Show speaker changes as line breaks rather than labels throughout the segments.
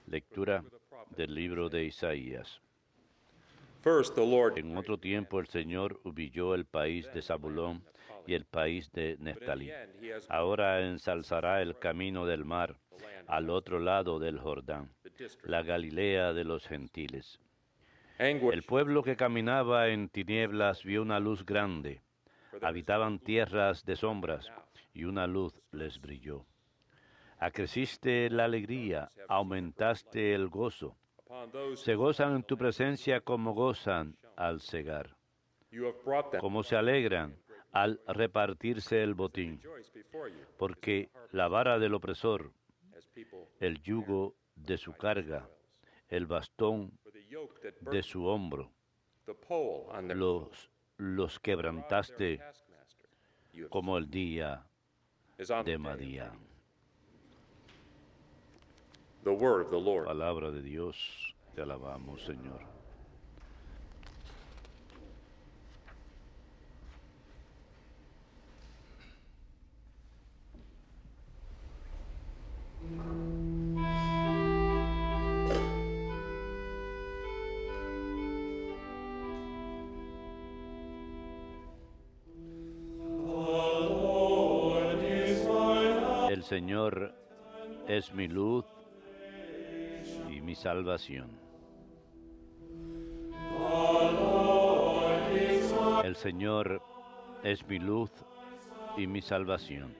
Lectura del libro de Isaías.
First, the Lord
En otro tiempo el Señor humilló el país de Zabulón y el país de Neftalí. Ahora ensalzará el camino del mar, al otro lado del Jordán, la Galilea de los gentiles. El pueblo que caminaba en tinieblas vio una luz grande. Habitaban tierras de sombras, y una luz les brilló. Acreciste la alegría, aumentaste el gozo. Se gozan en tu presencia como gozan al cegar, como se alegran al repartirse el botín, porque la vara del opresor, el yugo de su carga, el bastón de su hombro, los quebrantaste como el día de Madián. Palabra de Dios, te alabamos, Señor. El Señor es mi luz y mi salvación. El Señor es mi luz y mi salvación.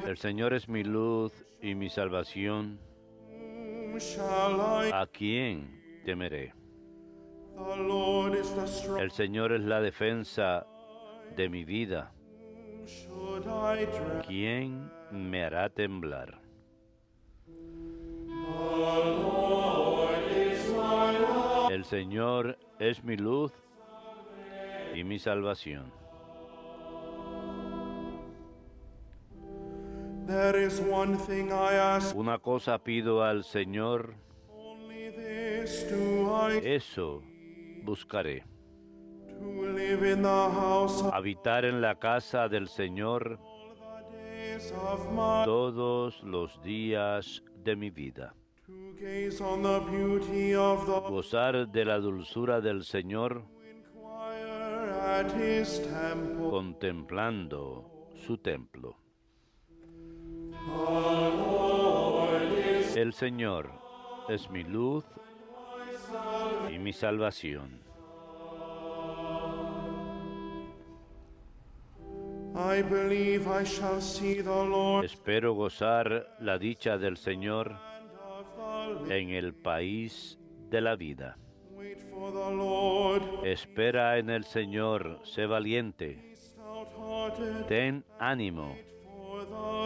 El Señor es mi luz y mi salvación. ¿A quién temeré? El Señor es la defensa de mi vida. ¿Quién me hará temblar? El Señor es mi luz y mi salvación. Una cosa pido al Señor, eso buscaré: habitar en la casa del Señor todos los días de mi vida. Gozar de la dulzura del Señor, contemplando su templo. El Señor es mi luz y mi salvación. Espero gozar la dicha del Señor en el país de la vida. Espera en el Señor, sé valiente. Ten ánimo.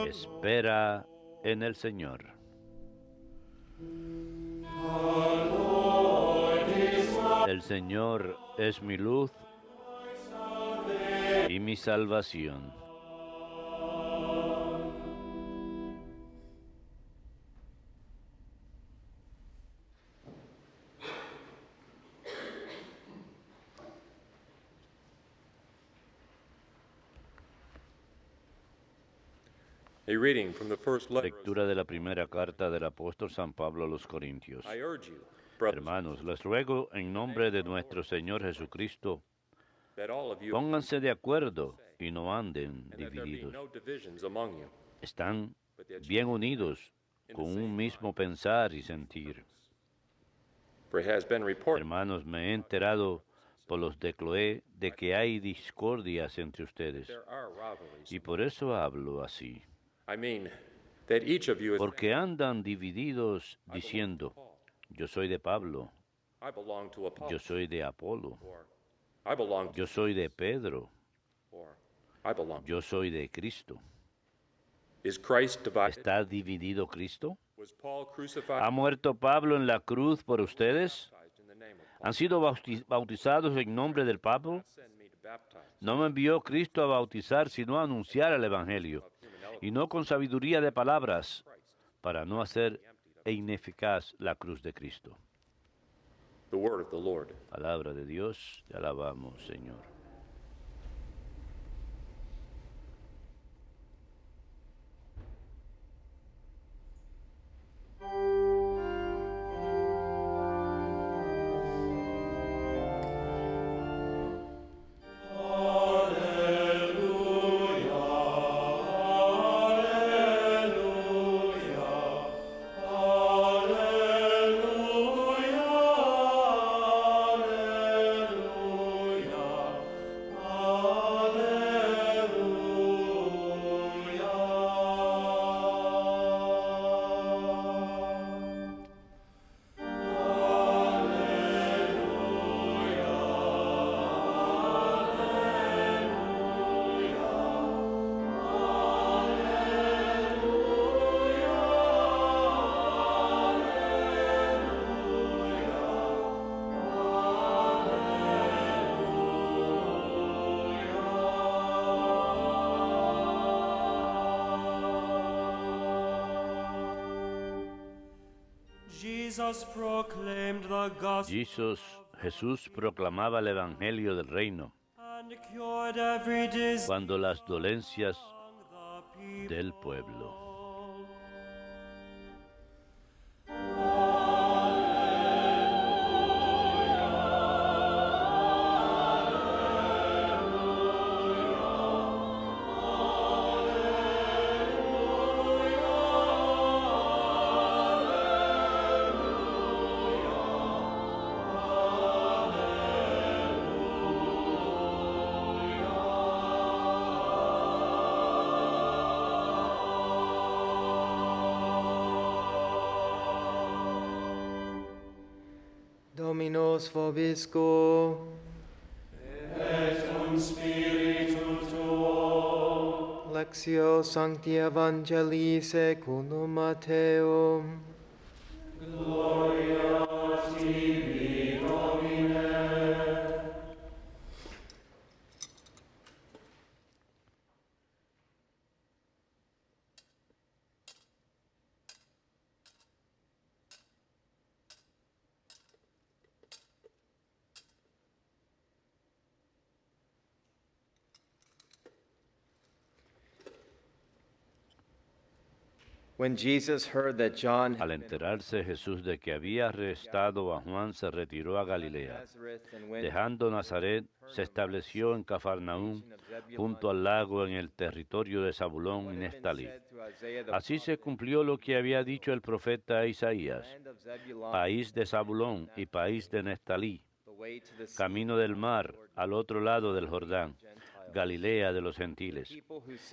Espera en el Señor. El Señor es mi luz y mi salvación. Lectura de la primera carta del apóstol San Pablo a los Corintios. Hermanos, les ruego en nombre de nuestro Señor Jesucristo, pónganse de acuerdo y no anden divididos. Están bien unidos con un mismo pensar y sentir. Hermanos, me he enterado por los de Cloé de que hay discordias entre ustedes, y por eso hablo así. Porque andan divididos diciendo: yo soy de Pablo, yo soy de Apolo, yo soy de Pedro, yo soy de Cristo. ¿Está dividido Cristo? ¿Ha muerto Pablo en la cruz por ustedes? ¿Han sido bautizados en nombre del Pablo? No me envió Cristo a bautizar, sino a anunciar el Evangelio, y no con sabiduría de palabras, para no hacer ineficaz la cruz de Cristo. Palabra de Dios, te alabamos, Señor. Jesús proclamaba el Evangelio del Reino cuando las dolencias del pueblo.
Dominus vobiscum.
Et cum spiritu tuo.
Lectio Sancti Evangelii secundum Matteum.
Gloria tibi, Domine.
When Jesus heard that John
Al
had been
enterarse Jesús de que había arrestado a Juan, se retiró a Galilea. Dejando Nazaret, se estableció en Cafarnaúm, junto al lago en el territorio de Zabulón y Neftalí. Así se cumplió lo que había dicho el profeta Isaías: país de Zabulón y país de Neftalí, camino del mar al otro lado del Jordán, Galilea de los gentiles.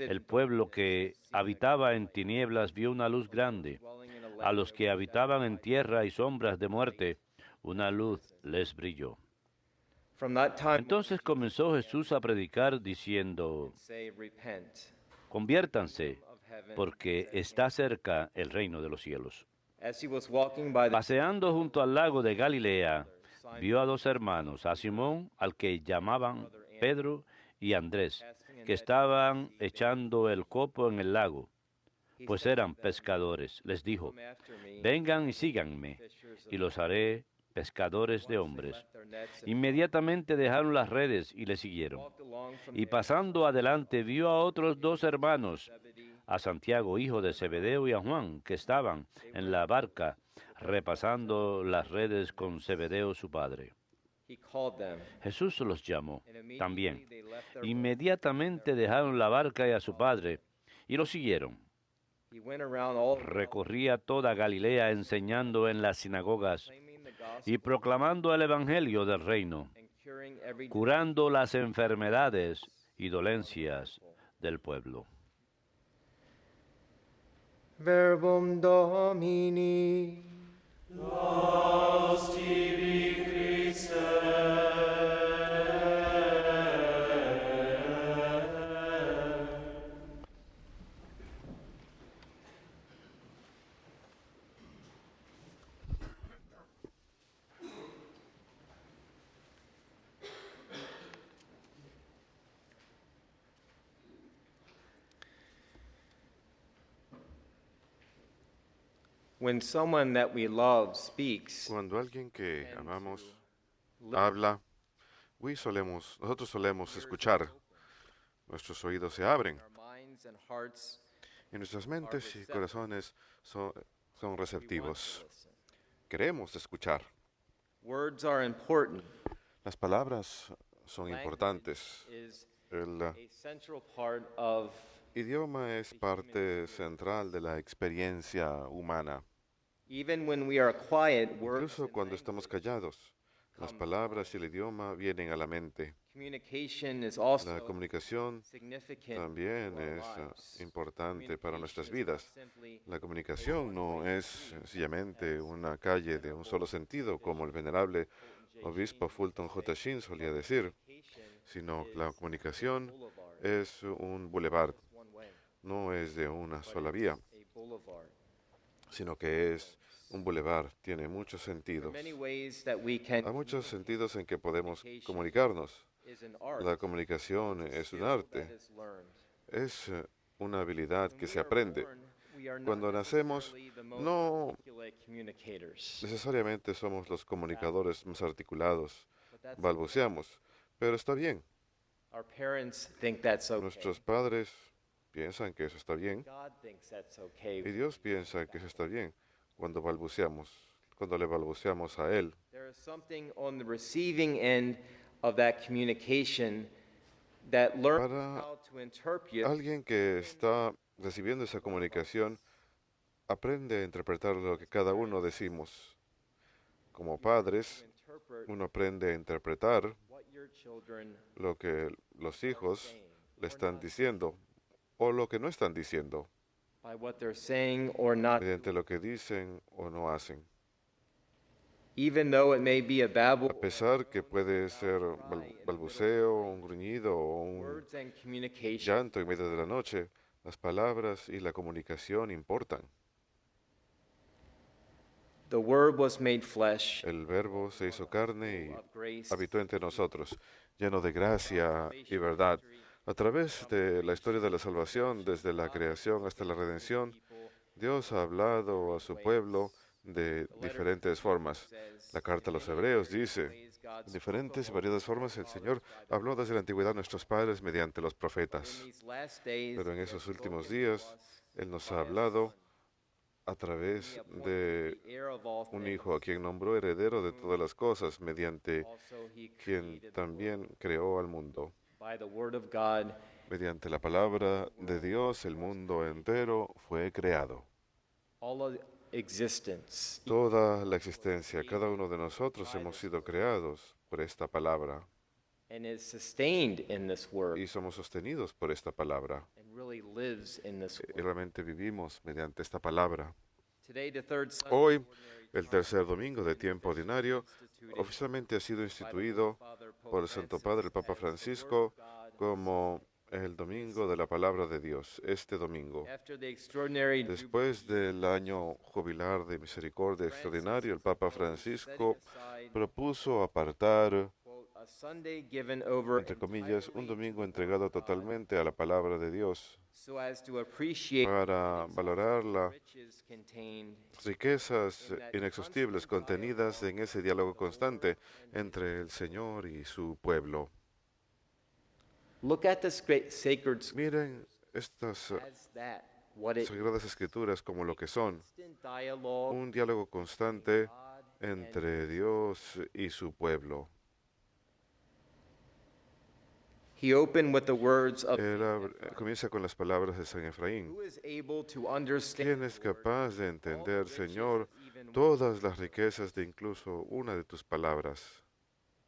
El pueblo que habitaba en tinieblas vio una luz grande. A los que habitaban en tierra y sombras de muerte, una luz les brilló. Entonces comenzó Jesús a predicar diciendo: conviértanse, porque está cerca el reino de los cielos. Paseando junto al lago de Galilea, vio a dos hermanos, a Simón, al que llamaban Pedro, y Andrés, que estaban echando el copo en el lago, pues eran pescadores. Les dijo: vengan y síganme, y los haré pescadores de hombres. Inmediatamente dejaron las redes y le siguieron. Y pasando adelante vio a otros dos hermanos, a Santiago, hijo de Zebedeo, y a Juan, que estaban en la barca repasando las redes con Zebedeo su padre. Jesús los llamó también. Inmediatamente dejaron la barca y a su padre y lo siguieron. Recorría toda Galilea enseñando en las sinagogas y proclamando el Evangelio del reino, curando las enfermedades y dolencias del pueblo.
Verbum Domini.
Laus tibi, Christe.
When someone that we love speaks,
Cuando alguien que amamos habla, nosotros solemos escuchar. Nuestros oídos se abren
our minds and hearts
y nuestras mentes y corazones son receptivos. Queremos escuchar.
words are important.
Las palabras son importantes.
Is
El
a central part of
idioma es parte central de la experiencia humana.
even when we are quiet, words
Incluso
and
cuando estamos
language.
callados, las palabras y el idioma vienen a la mente.
Communication is also
La comunicación
significant
también
to our
es
lives.
importante para nuestras
Communication is
vidas.
not simply
La comunicación no es sencillamente una calle de un solo sentido, como el venerable obispo Fulton J. Sheen solía decir, sino la comunicación es un bulevar,
one way,
no es de una sola vía,
a boulevard.
sino que es un bulevar, tiene muchos
There are
sentidos.
many ways that we can
Hay muchos sentidos en que podemos comunicarnos.
is an art.
La comunicación es un
skill
arte,
that is learned.
es una habilidad que se aprende. Cuando nacemos, no necesariamente somos los comunicadores más articulados, balbuceamos, pero está bien. Nuestros padres piensan que eso está bien y Dios piensa que eso está bien cuando le balbuceamos a Él.
There is something on the receiving end of that communication that learns
Para
how to interpret
alguien que está recibiendo esa comunicación, aprende a interpretar lo que cada uno decimos. Como padres, uno aprende a interpretar
what your children
lo que los hijos le están diciendo o lo que no están diciendo,
by what they're saying or not,
mediante lo que dicen o no hacen.
even though it may be a babble.
A pesar que puede ser balbuceo, un gruñido o un
Words and communication
llanto en medio de la noche, las palabras y la comunicación importan.
The Word was made flesh,
El Verbo se hizo carne
of grace,
y habitó entre nosotros, lleno de gracia y verdad. A través de la historia de la salvación, desde la creación hasta la redención, Dios ha hablado a su pueblo de diferentes formas. La carta a los Hebreos dice, en diferentes y variadas formas el Señor habló desde la antigüedad a nuestros padres mediante los profetas. Pero en esos últimos días, Él nos ha hablado a través de un Hijo a quien nombró heredero de todas las cosas, mediante quien también creó al mundo.
by the Word of God,
Mediante la palabra de Dios, el mundo entero fue creado.
all of existence,
Toda la existencia, cada uno de nosotros hemos sido creados por esta palabra
and is sustained in this Word
y somos sostenidos por esta palabra
and really lives in this
y
Word.
realmente vivimos mediante esta palabra.
Today, the third Sunday
Hoy, el tercer domingo de tiempo ordinario, oficialmente ha sido instituido por el Santo Padre, el Papa Francisco, como el domingo de la palabra de Dios, este domingo.
after the extraordinary
Después del año jubilar de misericordia extraordinario, el Papa Francisco propuso apartar,
quote, a Sunday given over
entre comillas, un domingo entregado totalmente a la palabra de Dios
so as to appreciate
para valorar las
riches contained
riquezas inexhaustibles contenidas en ese diálogo constante entre el Señor y su pueblo.
Look at this great sacred
Miren estas
as that what it
sagradas escrituras como lo que son,
constant dialogue
un diálogo constante entre Dios y su pueblo.
he opened with the words of
Él comienza con las palabras de San Efraín.
who is able to understand
¿Quién es capaz de entender, Señor, todas las riquezas de incluso una de tus palabras?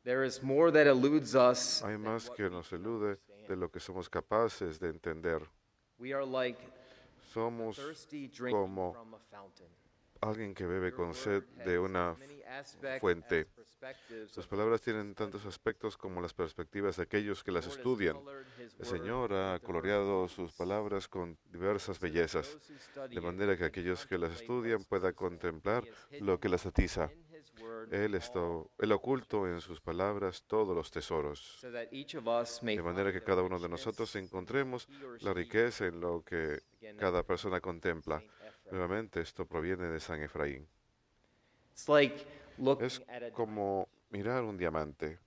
there is more that eludes us
Hay
than
más
what
que
we
nos
can
elude
understand.
de lo que somos capaces de entender.
We are like
Somos
thirsty drinking
como
from a fountain.
alguien que bebe
Your
con sed
word
de
has
una
as many aspects
fuente.
as perspectives
Sus
of
palabras tienen tantos aspectos como las perspectivas de aquellos que las
the Lord has
estudian.
colored his
El
word
Señor
with
ha
diverse
coloreado
hues,
sus palabras con diversas
so that
bellezas,
those who study
de
it
manera que
can
aquellos que las
contemplate
estudian
what's
puedan
pleasing.
contemplar
He has hidden
lo que las atiza.
in his word
Él oculto en sus palabras todos los tesoros,
so that each of us may
de manera
find
que
the
cada uno de
richness
nosotros encontremos
he or
la
she
riqueza en lo que
again,
cada persona contempla.
Saint Ephraim.
Nuevamente, esto proviene de San Efraín.
It's like looking
Es
at a
como mirar un diamante.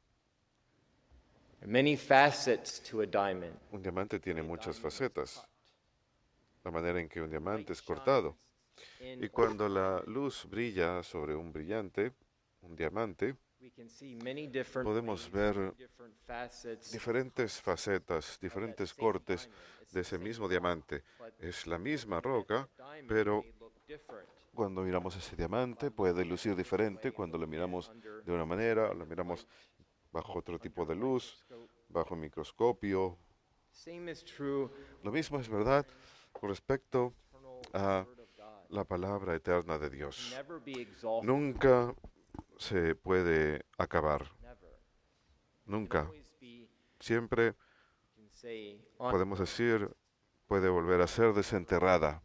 There are many facets to a diamond.
Un diamante tiene muchas facetas. La manera en que un diamante es cortado.
In
Y cuando la luz brilla sobre un brillante, un diamante,
we can see many different
podemos
ways,
ver
different facets
diferentes facetas, diferentes cortes de ese mismo diamante. Es la misma roca, pero cuando miramos ese diamante puede lucir diferente cuando lo miramos de una manera, lo miramos bajo otro tipo de luz, bajo un microscopio.
Same is true
Lo mismo es verdad con respecto a
word of God.
la palabra eterna de Dios.
Never be exalted.
Nunca se puede acabar,
Never.
nunca.
Always be,
Siempre
can say,
podemos decir, puede volver a ser desenterrada.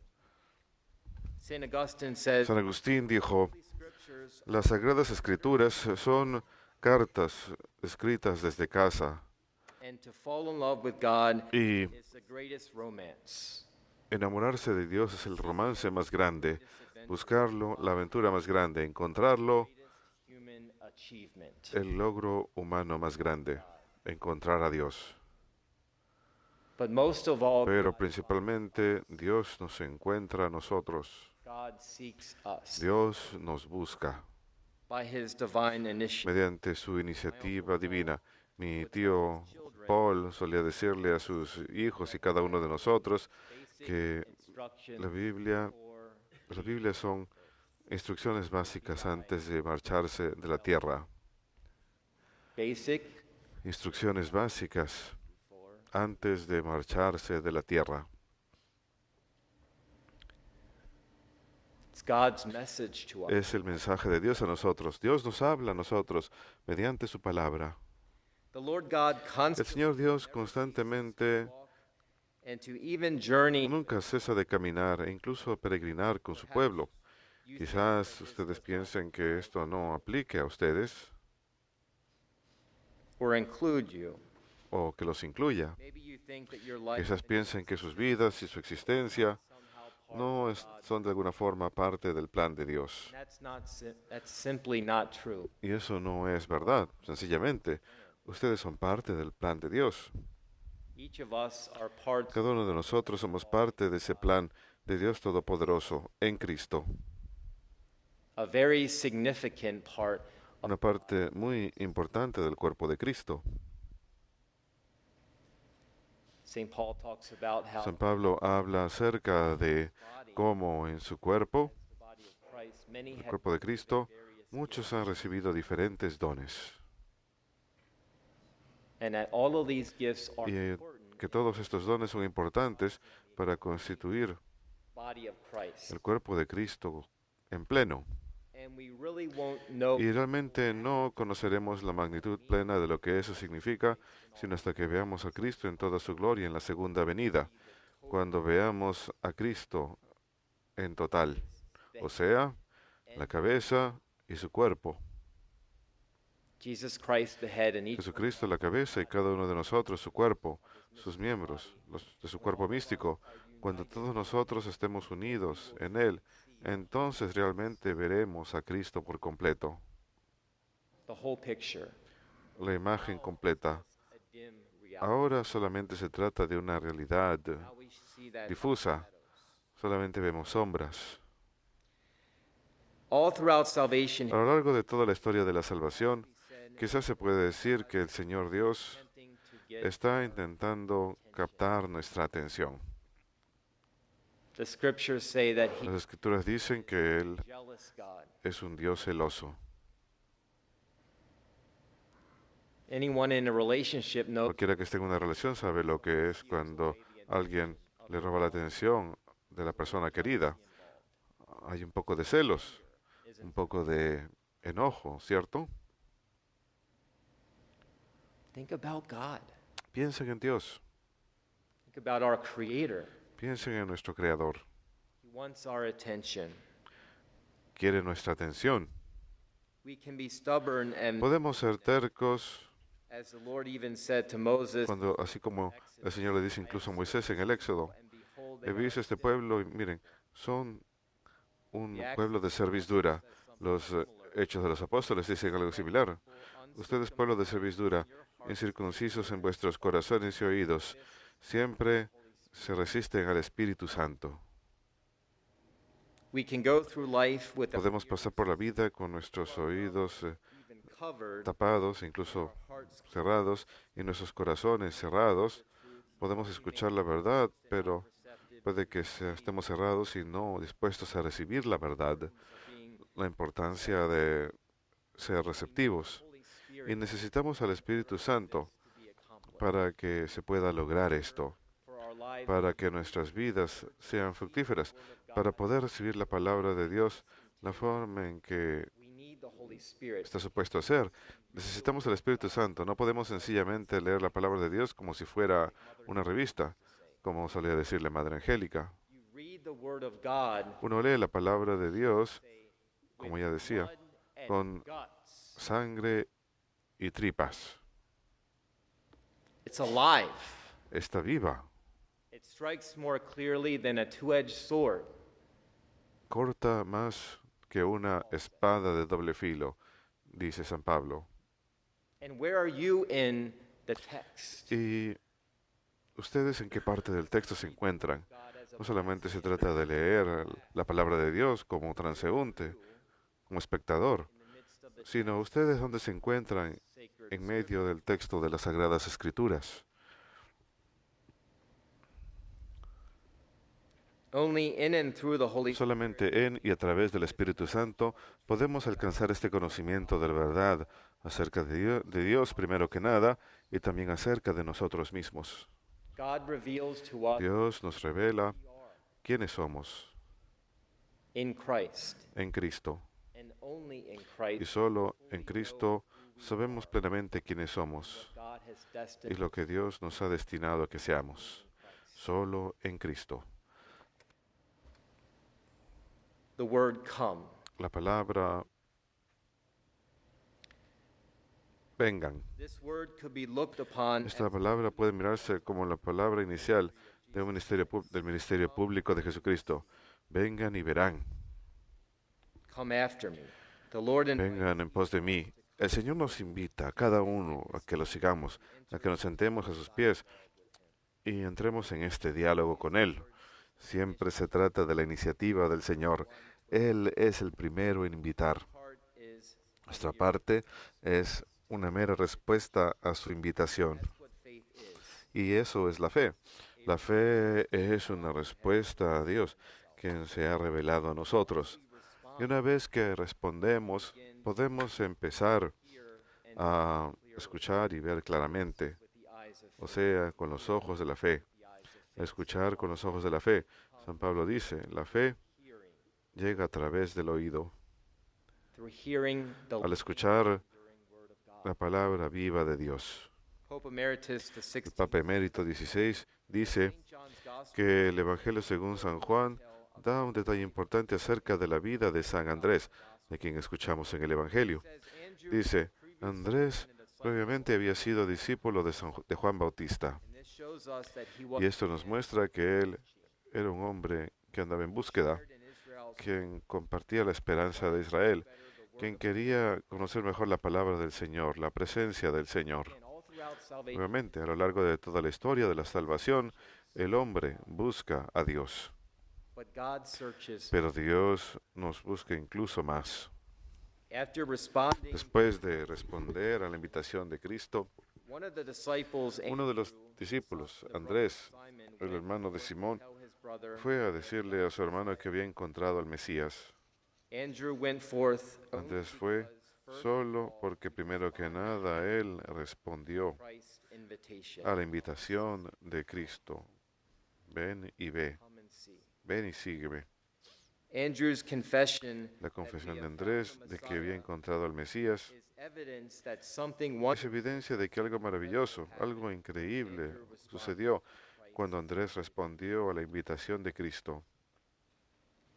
St. Augustine says,
San Agustín dijo,
"Holy scriptures
las sagradas escrituras son cartas escritas desde casa
and to fall in love with God
y
is the greatest romance."
Enamorarse de Dios es el romance más grande. Buscarlo, la aventura más grande. Encontrarlo,
human achievement.
el logro humano más grande. Encontrar a Dios.
But most of all,
Pero principalmente Dios nos encuentra a nosotros.
God seeks us
Dios nos busca
by his divine initiative.
mediante su iniciativa divina. Mi tío Paul solía decirle a sus hijos y cada uno de nosotros que la Biblia, la Biblia son instrucciones básicas antes de marcharse de la tierra.
Basic
Instrucciones básicas antes de marcharse de la tierra.
It's God's message to us.
Es el mensaje de Dios a nosotros. Dios nos habla a nosotros mediante su palabra.
The Lord God
El
constantly
Señor Dios constantemente
and to even journey
nunca cesa de caminar e incluso peregrinar con su pueblo. Quizás ustedes piensen que esto no aplique a ustedes
or include you.
o que los incluya.
Maybe you think that your life
Quizás piensen que sus vidas y su existencia son de alguna forma parte del plan de Dios.
that's simply not true.
Y eso no es verdad, sencillamente. Ustedes son parte del plan de Dios.
Each of us are parts
Cada uno de nosotros somos parte de ese plan de Dios Todopoderoso en Cristo.
a very significant part.
Una parte muy importante del cuerpo de Cristo.
St. Paul talks about how
San Pablo habla acerca de cómo en su cuerpo,
the body of Christ, many
el
have
cuerpo de Cristo, muchos han recibido diferentes dones.
and that all of these gifts are
Y
important
que todos estos dones son importantes para constituir
body of Christ.
el cuerpo de Cristo en pleno.
And we really won't know
Y realmente no conoceremos la magnitud plena de lo que eso significa, sino hasta que veamos a Cristo en toda su gloria en la segunda venida, cuando veamos a Cristo en total, o sea, la cabeza y su cuerpo.
Jesus Christ the head and each
Jesucristo la cabeza y cada uno de nosotros su cuerpo, sus miembros, los de su cuerpo místico. Cuando todos nosotros estemos unidos en Él, entonces realmente veremos a Cristo por completo,
the whole picture.
la imagen completa.
A dim reality.
Ahora solamente se trata de una realidad
Now we see that
difusa, solamente vemos sombras.
all throughout salvation
A lo largo de toda la historia de la salvación, quizás se puede decir que el Señor Dios
attempting to get
está intentando captar nuestra atención.
the scriptures say that he
Las Escrituras dicen que Él
jealous God.
es un Dios celoso.
Anyone in a relationship knows
Cualquiera que esté en una relación sabe lo que es cuando alguien le roba la atención de la persona querida. Hay un poco de celos, un poco de enojo, ¿cierto?
think about God.
Piensen en Dios,
Think about our creator.
piensen en nuestro Creador.
He wants our attention.
Quiere nuestra atención.
We can be stubborn and
Podemos ser tercos
as the Lord even said to Moses,
cuando, así como el Señor le dice incluso a Moisés en el Éxodo,
and behold,
he visto este pueblo y miren, son un pueblo de servidura. Los Hechos de los Apóstoles dicen algo similar. Ustedes, pueblo de servidura, incircuncisos en vuestros corazones y oídos, siempre se resisten al Espíritu Santo.
we can go through life with
Podemos pasar por la vida con nuestros oídos
even covered,
tapados, incluso
hearts
cerrados, y nuestros corazones cerrados. Podemos escuchar la verdad, pero puede que estemos cerrados y no dispuestos a recibir la verdad.
being
La importancia de ser receptivos.
Holy
Y
Spirit
necesitamos al Espíritu Santo
to be accomplished.
para que se pueda lograr esto,
For our lives,
para que nuestras vidas sean fructíferas, para poder recibir la palabra de Dios, la forma en que
we need the Holy Spirit.
está supuesto a ser. Necesitamos el Espíritu Santo. No podemos sencillamente leer la palabra de Dios como si fuera una revista, como solía decirle Madre Angélica.
You read the Word of God,
Uno lee la palabra de Dios,
say,
como
with
ya decía,
blood and
con
guts.
sangre y tripas.
It's alive.
Está viva.
It It strikes more clearly than a two-edged sword.
Corta más que una espada de doble filo, dice San Pablo.
And where are you in the text?
¿Y ustedes en qué parte del texto se encuentran? No solamente se trata de leer la palabra de Dios como transeúnte, como espectador, sino ustedes dónde se encuentran en medio del texto de las Sagradas Escrituras.
Only in and through the Holy Spirit
Solamente en y a través del Espíritu Santo podemos alcanzar este conocimiento de la verdad acerca de Dios primero que nada y también acerca de nosotros mismos.
God reveals to us
Dios nos revela quiénes somos
in Christ,
en Cristo.
and only in
Y
Christ
solo en Cristo sabemos plenamente quiénes somos
God has
y
destined
lo que Dios nos ha destinado a que seamos. Solo en Cristo.
the word come.
La palabra vengan.
This word could be looked upon
Esta palabra puede mirarse como la palabra inicial del ministerio público de Jesucristo. Vengan y verán.
come after me. The Lord invites
Vengan en pos de mí. El Señor nos invita a cada uno a que lo sigamos, a que nos sentemos a sus pies y entremos en este diálogo con Él. Siempre se trata de la iniciativa del Señor. Él es el primero en invitar.
part is
Nuestra parte es una mera respuesta a su invitación.
what faith is.
Y eso es la fe. La fe es una respuesta a Dios, quien se ha revelado a nosotros. Y una vez que respondemos, podemos empezar a escuchar y ver claramente,
With the eyes of
o sea, con los ojos de la fe. Escuchar con los ojos de la fe. San Pablo dice, la fe
hearing,
llega a través del oído.
through hearing the
Al escuchar
enduring word of God.
la palabra viva de Dios.
Pope Emeritus the
El
16th
Papa Emérito XVI dice
St. John's Gospel
que el Evangelio según San Juan da un detalle importante acerca de la vida de San Andrés, de quien escuchamos en el Evangelio.
says Andrew
Dice, Andrés previamente había sido discípulo de Juan Bautista,
and this shows us that he
y
was
esto nos muestra que él era un hombre que andaba en búsqueda,
in Israel's
quien compartía la esperanza de Israel, quien quería conocer mejor la palabra del Señor, la presencia del Señor.
and all throughout salvation.
Nuevamente, a lo largo de toda la historia de la salvación, el hombre busca a Dios,
But God searches.
pero Dios nos busca incluso más.
After responding,
Después de responder a la invitación de Cristo,
one of the disciples,
uno de los discípulos, Andrés,
Simon,
el hermano de Simón,
tell his brother,
fue a decirle a su hermano que había encontrado al Mesías.
Andrew went forth only
Andrés fue solo porque primero que nada él respondió
Christ's invitation.
a la invitación de Cristo. Ven y ve,
Come and see.
ven y sígueme.
Andrew's confession
La confesión de Andrés de que había encontrado al Mesías
is evidence that something
es
wonderful
evidencia de que algo maravilloso, algo increíble sucedió cuando Andrés respondió a la invitación de Cristo.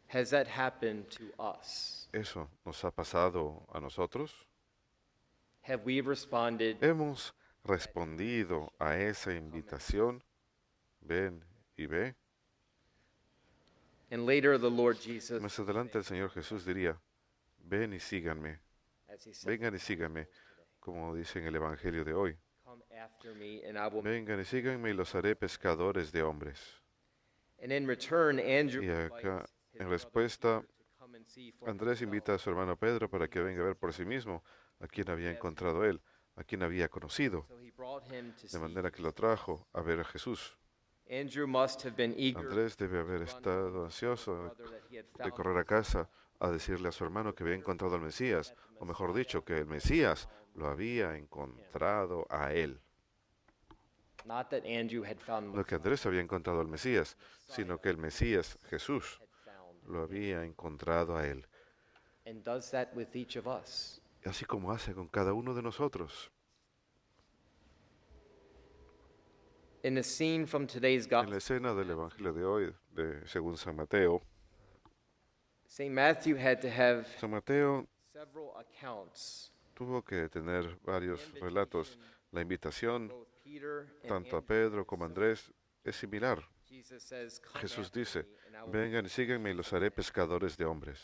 has that happened to us.
¿Eso nos ha pasado a nosotros?
Have we responded?
¿Hemos respondido a esa invitación? Ven y ve.
And later the Lord Jesus,
Más adelante el Señor Jesús diría, ven y síganme,
as he said,
vengan y síganme, como dice en el Evangelio de hoy.
come after me and I will.
Vengan y síganme y los haré pescadores de hombres.
And in return, Andrew
Y acá,
invites his
en
brother
respuesta,
Peter to come and see for
Andrés invita a su hermano Pedro para que venga a ver por sí mismo a quien había encontrado él, a quien había conocido,
So he brought him to
de
see.
manera que lo trajo a ver a Jesús.
Andrew must have been eager
Andrés debe haber estado ansioso
brother that he had
de
found.
correr a casa a decirle a su hermano que había encontrado al Mesías, o mejor dicho, que el Mesías lo había encontrado a él.
Not that Andrew had found
No que Andrés había encontrado al Mesías, sino que el Mesías, Jesús,
had found.
lo había encontrado a él.
And does that with each of us.
Así como hace con cada uno de nosotros.
In the scene from today's
En la
gospel,
escena del Evangelio de hoy, según San Mateo,
St. Matthew had to have
San Mateo
several accounts.
tuvo que tener varios relatos. La invitación,
Both Peter and
tanto a
Andrew,
Pedro como a Andrés, es similar.
Jesus says, "Come
Jesús
after
dice,
me, and I will
vengan y síganme y los haré pescadores de hombres.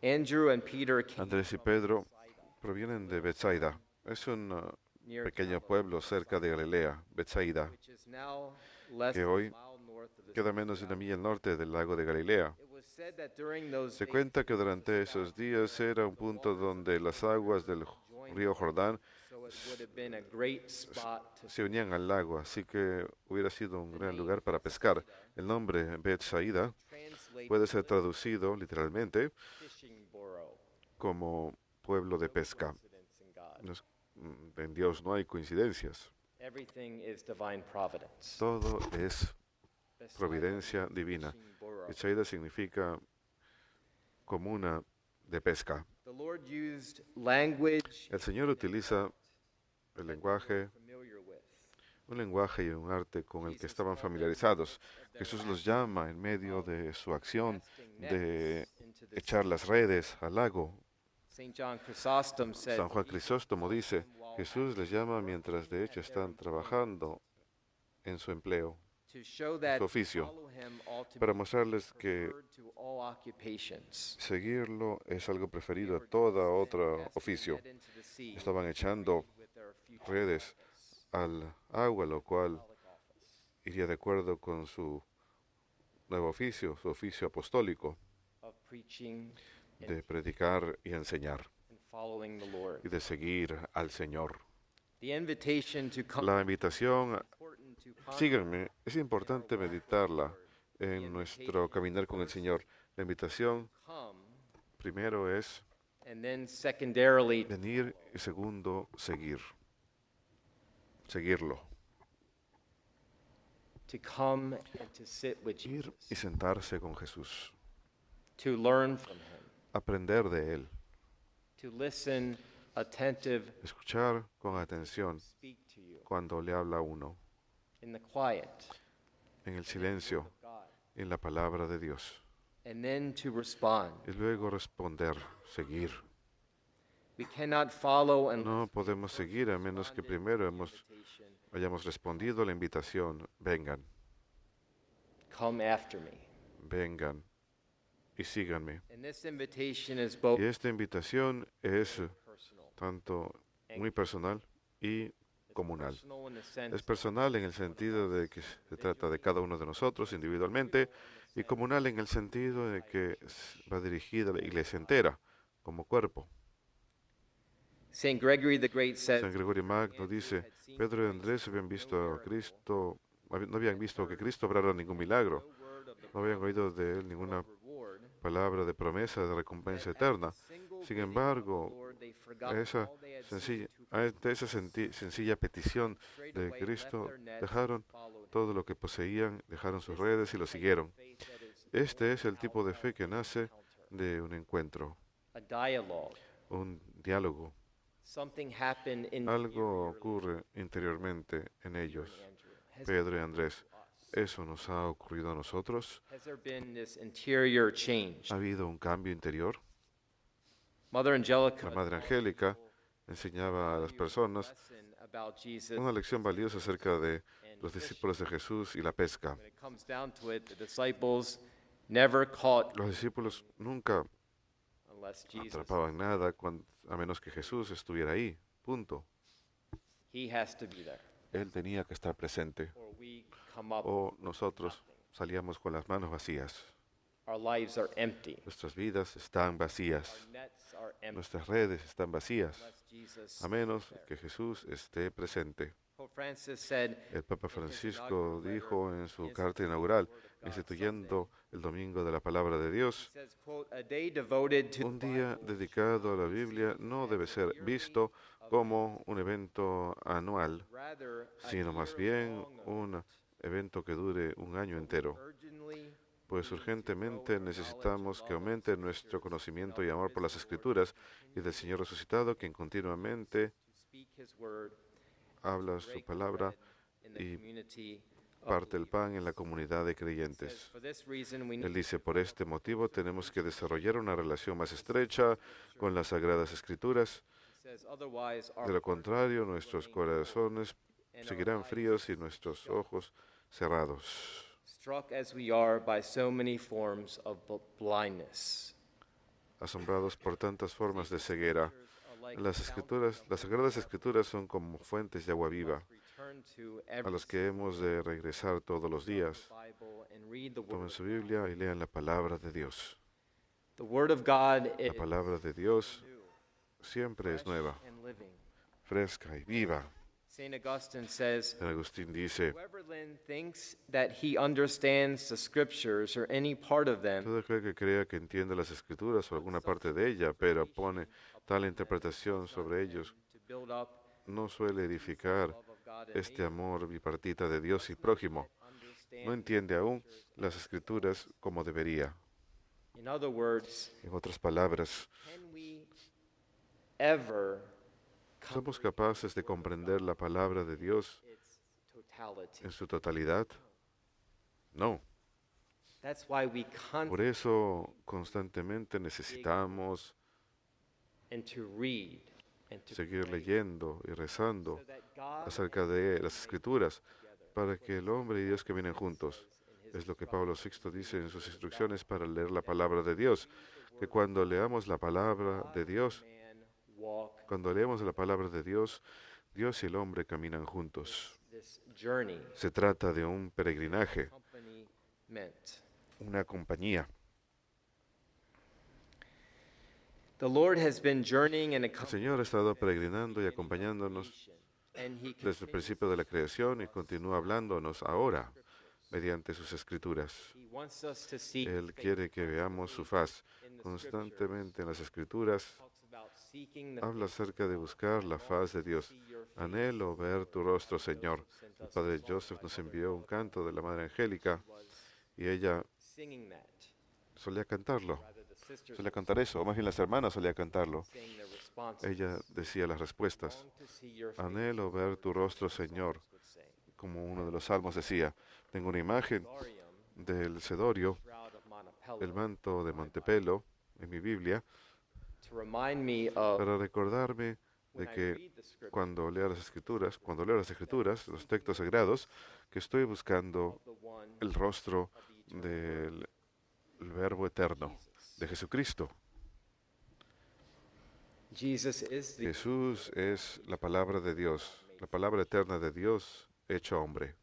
Andrew and Peter came
Andrés y
from
Pedro
Bethsaida,
provienen de Bethsaida. Es un
near
pequeño
Galilee,
pueblo cerca de Galilea, Bethsaida,
which is now less
que
than a
hoy
mile north of the
queda
Sea of
menos de una
Galilee.
milla al norte del lago de Galilea.
It was said that during those
Se
days,
cuenta que
there was a
durante
spot
esos días era un
where the
punto
waters of
donde
the
las
Jordan
aguas del
joined
río
the
Jordán
so it would have been a great spot to
se unían al lago, así que hubiera sido un
The
gran
name
lugar para pescar.
Bethsaida
El nombre Bethsaida
translated
puede ser
literally
traducido literalmente
fishing borough.
como pueblo de
No
pesca.
coincidence in God.
No es- En Dios no hay coincidencias.
Everything is divine providence.
Todo es
Bethsaida
providencia
means
divina.
fishing borough.
Bethsaida significa comuna de pesca.
The Lord used language
El Señor utiliza el lenguaje,
familiar with.
un lenguaje y un arte con el que estaban familiarizados. Jesús los llama en medio de su acción de echar las redes al lago.
St. John Chrysostom said,
San Juan Crisóstomo dice, Jesús les llama mientras de hecho están trabajando en su empleo,
to show that
su oficio,
follow him ought to
para
be
mostrarles que
preferred to all occupations.
seguirlo es algo preferido a todo otro oficio.
Head into the sea
Estaban echando
with their future
redes al agua, lo cual iría de acuerdo con su nuevo oficio, su oficio apostólico
of preaching
de predicar y enseñar
and following the Lord.
y de seguir al Señor.
The invitation to come
La invitación,
important to ponder
síganme, es importante meditarla en nuestro caminar con el Señor. La invitación
come,
primero es
and then secondarily
venir y segundo seguirlo,
to come and to sit with
ir y
Jesus,
sentarse con Jesús,
to learn from him,
aprender de Él,
to listen attentive,
escuchar con atención
speak to you
cuando le habla a uno,
in the quiet
en el silencio,
of God,
en la palabra de Dios,
and then to respond.
y luego responder, seguir.
We cannot follow and
No podemos seguir a menos que primero hayamos respondido a la invitación, vengan,
come after me.
vengan y síganme.
And this invitation is both
Y esta invitación es
personal
tanto muy personal y comunal.
personal in the sense
Es personal en el sentido de que se trata de cada uno de nosotros individualmente y comunal en el sentido de que va dirigida a la iglesia entera como cuerpo.
St. Gregory the Great says,
San Gregorio Magno dice, Pedro y Andrés habían visto a Cristo, no habían visto que Cristo obrara ningún milagro, no habían oído de él ninguna
reward.
palabra de promesa de recompensa eterna. Sin embargo, ante esa sencilla petición de Cristo, dejaron todo lo que poseían, dejaron sus redes y lo siguieron. Este es el tipo de fe que nace de un encuentro,
A dialogue.
un diálogo.
Something happened in
Algo ocurre interiormente en ellos, Pedro y Andrés. ¿Eso nos ha ocurrido a nosotros?
Has there been this interior change?
¿Ha habido un cambio interior?
Mother Angelica
La Madre Angélica enseñaba a las personas
lesson about Jesus.
una lección valiosa acerca de los discípulos de Jesús y la pesca.
When it comes down to it, the disciples never caught
Los discípulos nunca
unless Jesus.
atrapaban nada a menos que Jesús estuviera ahí. Punto.
He has to be there.
Él tenía que estar presente.
Or we come up,
O nosotros salíamos con las manos vacías.
our lives are empty.
Nuestras vidas están vacías.
Our nets are empty
Nuestras redes están vacías.
unless Jesus.
A menos que Jesús esté presente.
Pope Francis said,
El Papa Francisco dijo en su carta inaugural, instituyendo el Domingo de la Palabra de Dios,
says, quote, a day devoted to
un día dedicado a la Biblia no debe ser visto como un evento anual,
rather a
sino más
year
bien
long of
un evento que dure un año entero,
urgently
pues urgentemente necesitamos que aumente nuestro conocimiento y amor por las Escrituras y del Señor resucitado, quien continuamente
to speak his word,
habla su palabra
in the
y
community of
parte el
believers.
pan en la comunidad de
Says,
creyentes.
for this reason we
Él
need
dice, por este motivo tenemos que desarrollar una relación más estrecha con las Sagradas Escrituras.
says, otherwise our
De lo contrario, nuestros corazones
and our
seguirán
eyes
fríos y nuestros ojos cerrados.
struck as we are by so many forms of blindness.
Asombrados por tantas formas de ceguera. Las Sagradas Escrituras son como fuentes de agua viva, a las que hemos de regresar todos los días. Tomen su Biblia y lean la palabra de Dios.
The Word of God
La palabra de Dios siempre es nueva, fresca y viva.
St. Augustine says,
San Agustín dice,
whoever then thinks that he understands the scriptures or any part of them
todo aquel que crea que entiende las Escrituras o alguna parte de ella, pero pone tal interpretación sobre ellos,
to build up
no suele edificar este amor bipartita de Dios y prójimo. No entiende aún las Escrituras como debería.
In other words,
En otras palabras,
can we ever
¿somos capaces de comprender la palabra de Dios
its totality?
en su totalidad? No.
That's why we
Por eso constantemente necesitamos
and to read and to
seguir
pray
leyendo y rezando
so that God
acerca de las Escrituras para que el hombre y Dios caminen juntos. Es lo que Pablo VI dice en sus instrucciones para leer la palabra de Dios, que cuando leamos la palabra de Dios,
man walk
cuando leemos la palabra de Dios, Dios y el hombre caminan juntos.
this journey
Se trata de un peregrinaje,
accompaniment.
una compañía.
The Lord has been journeying and
El Señor ha estado peregrinando y acompañándonos
and he
desde el principio de la creación y continúa hablándonos ahora mediante sus escrituras.
He wants us to seek
Él
faith.
quiere que veamos su faz constantemente en las escrituras.
Talks about seeking the
Habla acerca de buscar la faz de Dios. Anhelo ver tu rostro, Señor. El padre Joseph nos envió un canto de la Madre Angélica y ella
singing that.
solía cantarlo.
Rather, the sisters
Solía cantar eso, o más bien las hermanas solían cantarlo.
saying their responses.
Ella decía las respuestas.
Long to see your face,
Anhelo ver tu rostro, Señor.
would say.
Como uno de los salmos decía. Tengo una imagen
Gloriam,
del cedorio,
shroud of Montepello,
el manto de Montepelo, en mi Biblia,
to remind me of
para recordarme
when
de
I
que
read the scripture
cuando leo las escrituras, los textos sagrados, que estoy buscando
of the one
el rostro
of the eternal
del Verbo eterno, de Jesucristo.
Jesus is the
Jesús es la palabra de Dios, la palabra eterna de Dios hecho hombre.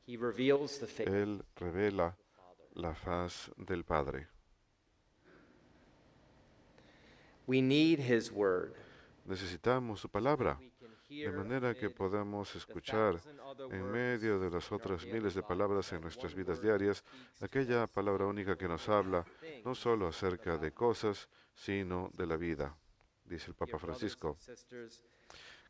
He reveals the face
Él revela
of the Father.
la faz del Padre.
We need his word.
Necesitamos su palabra,
We can
de
hear
manera que
amid
podamos
the
escuchar
thousand other
en
words
medio de las otras miles de palabras en nuestras vidas diarias, aquella palabra única que nos habla no solo acerca de cosas, sino de la vida, dice el Papa
Dear brothers
Francisco.
and sisters,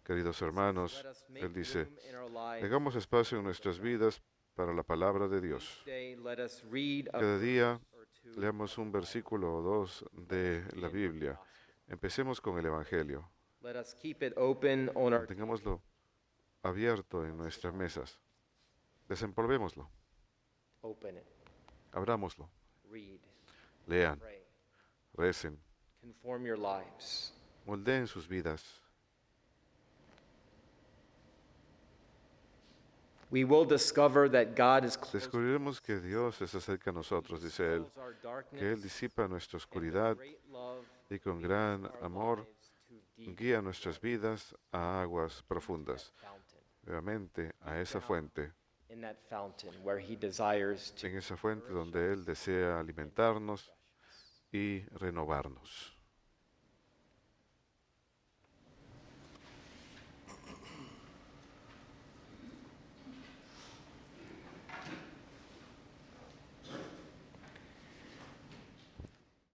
Queridos hermanos,
let us make
él dice,
room in our lives.
hagamos espacio en nuestras vidas para la palabra de Dios.
Today, let us read a
Cada día
or two
leamos un versículo o dos de la Biblia. Empecemos con el Evangelio.
Let us keep it open on our
Mantengámoslo abierto en nuestras mesas. Desempolvémoslo,
open it,
abrámoslo,
read,
lean,
pray,
recen,
conform your lives.
moldeen sus vidas.
We will discover that God is close
Descubriremos que Dios es acerca de nosotros, dice Él,
to our darkness,
que Él disipa nuestra
and with
oscuridad
great love
y con gran
our
amor
lives to deep
guía nuestras vidas a aguas profundas,
fountain.
nuevamente a esa fuente,
In that fountain where he desires to
en esa fuente donde Él desea alimentarnos y renovarnos.